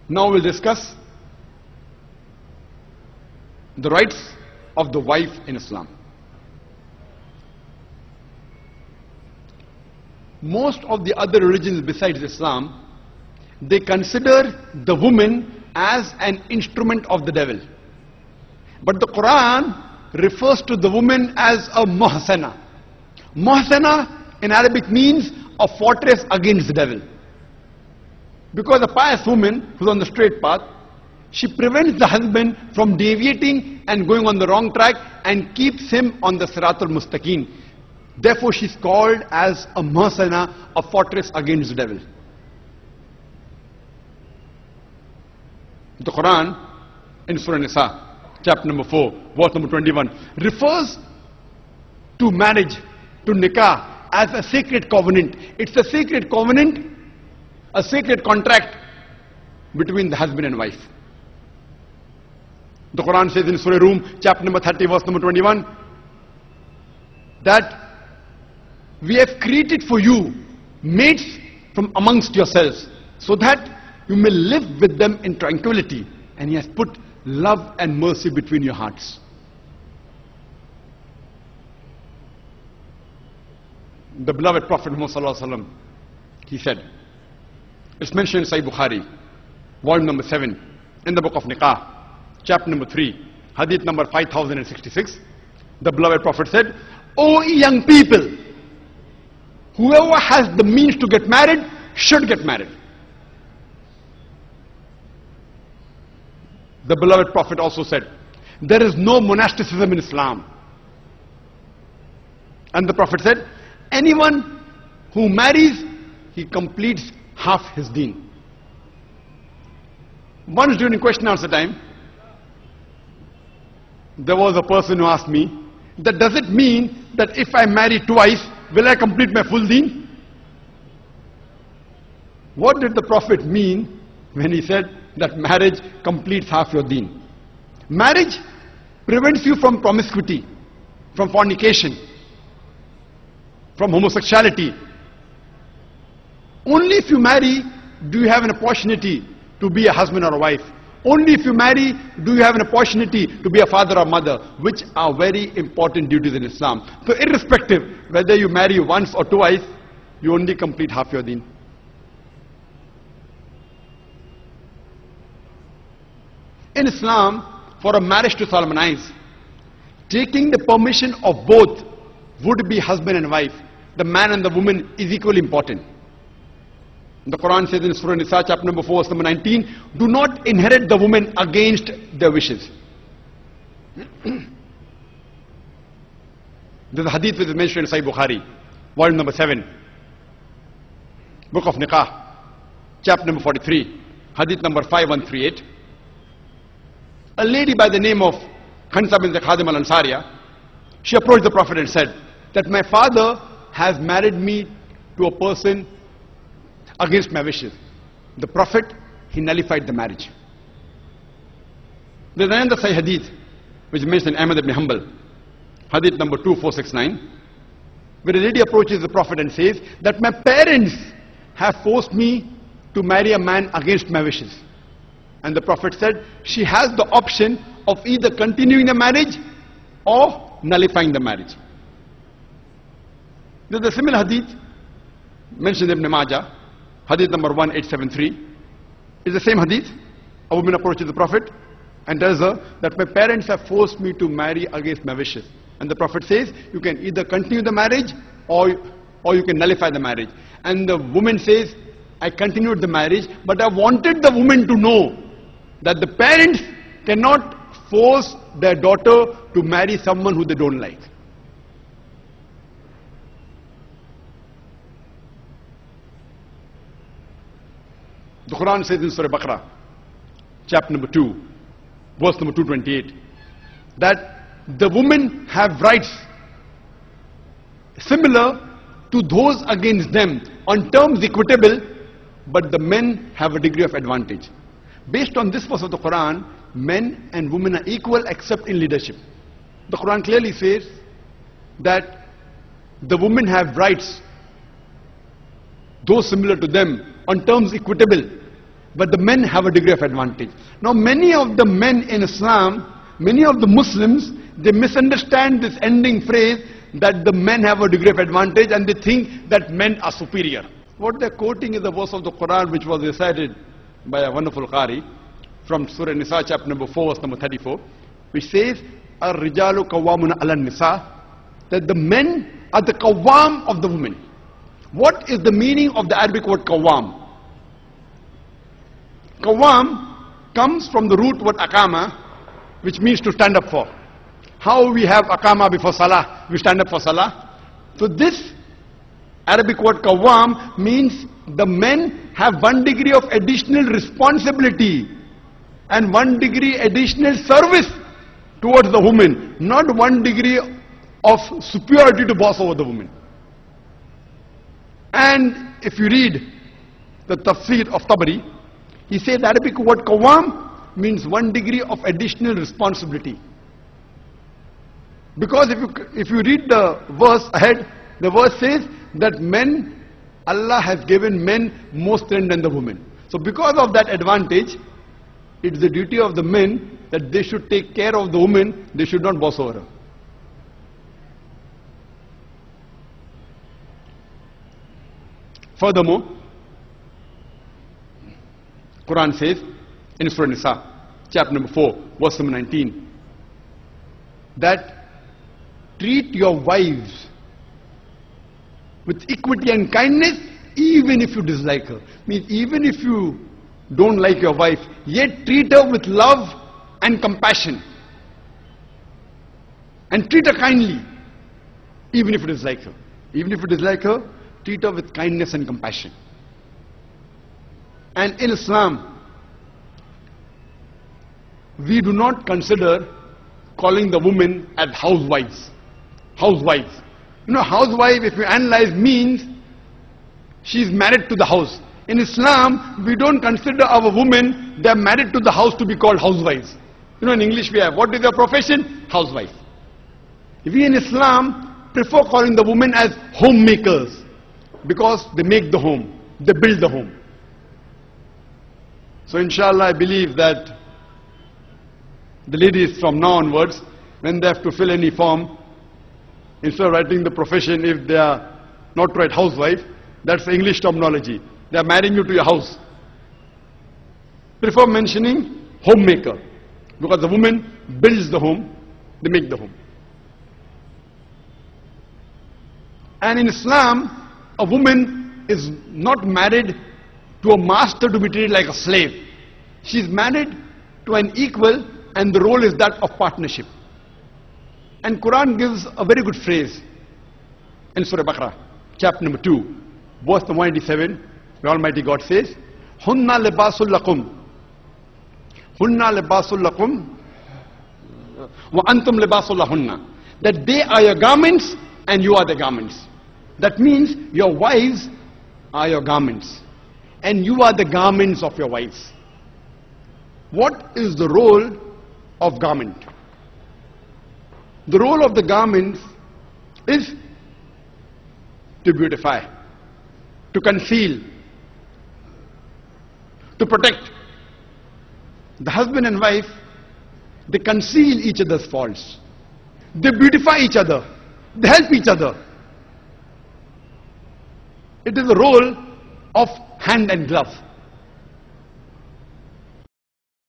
Now we'll discuss the rights of the wife in Islam. Most of the other religions besides Islam, they consider the woman as an instrument of the devil. But the Quran refers to the woman as a muhsana. Muhsana in Arabic means a fortress against the devil. Because a pious woman who's on the straight path, she prevents the husband from deviating and going on the wrong track and keeps him on the Siratul Mustaqim. Therefore she's called as a muhsana, a fortress against the devil. The Quran in Surah Nisa, chapter number 4, verse number 21, refers to marriage, to nikah, as a sacred covenant. It's a sacred covenant, a sacred contract between the husband and wife. The Quran says in Surah Rum, chapter number 30, verse number 21, that we have created for you mates from amongst yourselves, so that you may live with them in tranquility. And He has put love and mercy between your hearts. The beloved Prophet Muhammad, he said, it's mentioned in Sahih Bukhari, volume number 7, in the book of Nikah, chapter number 3, hadith number 5066. The beloved Prophet said, O young people, whoever has the means to get married should get married. The beloved Prophet also said, there is no monasticism in Islam. And the Prophet said, anyone who marries, he completes half his deen. Once during question answer time, there was a person who asked me, that does it mean that if I marry twice, will I complete my full deen? What did the Prophet mean when he said that marriage completes half your deen? Marriage prevents you from promiscuity, from fornication, from homosexuality. Only if you marry do you have an opportunity to be a husband or a wife. Only if you marry do you have an opportunity to be a father or mother, which are very important duties in Islam. So irrespective whether you marry once or twice, you only complete half your deen. In Islam, for a marriage to solemnize, taking the permission of both would be husband and wife. The man and the woman is equally important. The Quran says in Surah Nisa, chapter number 4, verse number 19, do not inherit the woman against their wishes. There's a hadith which is mentioned in Sahih Bukhari, volume number 7, book of Nikah, chapter number 43, hadith number 5138. A lady by the name of Khansa bin Khadim al-Ansariya, she approached the Prophet and said that my father has married me to a person against my wishes. The Prophet, he nullified the marriage. There's another Sahih hadith which is mentioned in Ahmad ibn Hanbal, hadith number 2469, where a lady approaches the Prophet and says that my parents have forced me to marry a man against my wishes. And the Prophet said she has the option of either continuing the marriage or nullifying the marriage. There's a similar hadith mentioned in Ibn Majah, hadith number 1873. It's the same hadith. A woman approaches the Prophet and tells her that my parents have forced me to marry against my wishes. And the Prophet says you can either continue the marriage or you can nullify the marriage. And the woman says, I continued the marriage, but I wanted the woman to know that the parents cannot force their daughter to marry someone who they don't like. The Quran says in Surah Baqarah, chapter number 2, verse number 228, that the women have rights similar to those against them on terms equitable, but the men have a degree of advantage. Based on this verse of the Quran, men and women are equal except in leadership. The Quran clearly says that the women have rights, those similar to them, on terms equitable, but the men have a degree of advantage. Now many of the men in Islam, many of the Muslims, they misunderstand this ending phrase that the men have a degree of advantage, and they think that men are superior. What they're quoting is the verse of the Quran which was recited by a wonderful Qari from Surah Nisa chapter number 4 verse number 34, which says, Ar-rijalu qawwamuna 'ala nisa, that the men are the qawwam of the women. What is the meaning of the Arabic word qawwam? Qawwam comes from the root word aqama, which means to stand up for. How we have aqama before salah, we stand up for salah. So this Arabic word qawwam means the men have 1 degree of additional responsibility and 1 degree additional service towards the woman, not 1 degree of superiority to boss over the woman. And if you read the tafsir of Tabari, he said the Arabic word qawwam means 1 degree of additional responsibility. Because if you read the verse ahead, the verse says that men, Allah has given men more strength than the women. So because of that advantage, it's the duty of the men that they should take care of the woman, they should not boss over her. Furthermore, Quran says in Surah Nisa, chapter number 4, verse number 19, that treat your wives with equity and kindness, even if you dislike her. Means even if you don't like your wife, yet treat her with love and compassion. And treat her kindly, even if you dislike her. Even if you dislike her, treat her with kindness and compassion. And in Islam, we do not consider calling the women as housewives. Housewives. You know, housewife, if you analyze, means she is married to the house. In Islam, we don't consider our women, they are married to the house, to be called housewives. You know, in English we have, what is their profession? Housewife. We in Islam prefer calling the women as homemakers, because they make the home, they build the home. So inshallah, I believe that the ladies from now onwards, when they have to fill any form, instead of writing the profession, if they are not right housewife, that's English terminology. They are marrying you to your house. Prefer mentioning homemaker, because the woman builds the home, they make the home. And in Islam, a woman is not married to a master to be treated like a slave. She is married to an equal, and the role is that of partnership. And Quran gives a very good phrase in Surah Baqarah, chapter number 2, verse 187, where Almighty God says, Hunna libasul lakum. Hunna libasul lakum. Wa antum libasul lahunna. That they are your garments and you are the garments. That means your wives are your garments and you are the garments of your wives. What is the role of garment? The role of the garments is to beautify, to conceal, to protect. The husband and wife, they conceal each other's faults. They beautify each other. They help each other. It is the role of hand and glove.